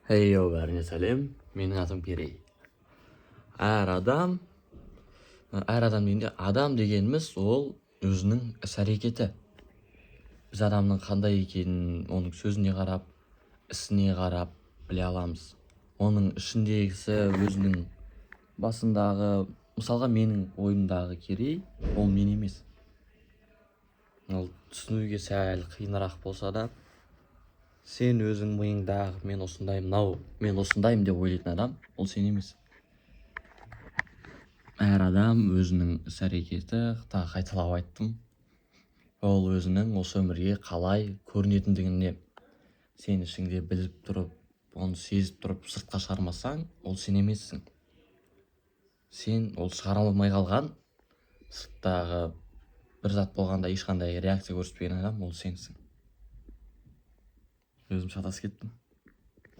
Бәріне сәлем, менің атым Керей. Әр адам дегенде, адам дегеніміз ол өзінің іс-әрекеті. Біз адамның қандай екенін оның сөзіне қарап, ісіне қарап біле аламыз. Оның ішіндегісі өзінің басындағы, мысалға менің ойымдағы Керей, ол мен емес. Ол түсінуге сәл қиынырақ болса да, сен өзің миыңдағы мен осындаймын деп ойлайтын адам, ол сен емес. Әр адам өзінің іс-әрекеті, қайталап айттым, ол өзінің осы өмірге қалай көрінетіндігіне сен ішіңде біліп тұрып, оны сезіп тұрып сыртқа шығармасаң, ол сен емессің. Сен ол шығара алмай қалған, сырттағы бір зат болғанда ешқандай реакция көрсетпеген адам, ол сенсің. Өзім шатасып кеттім.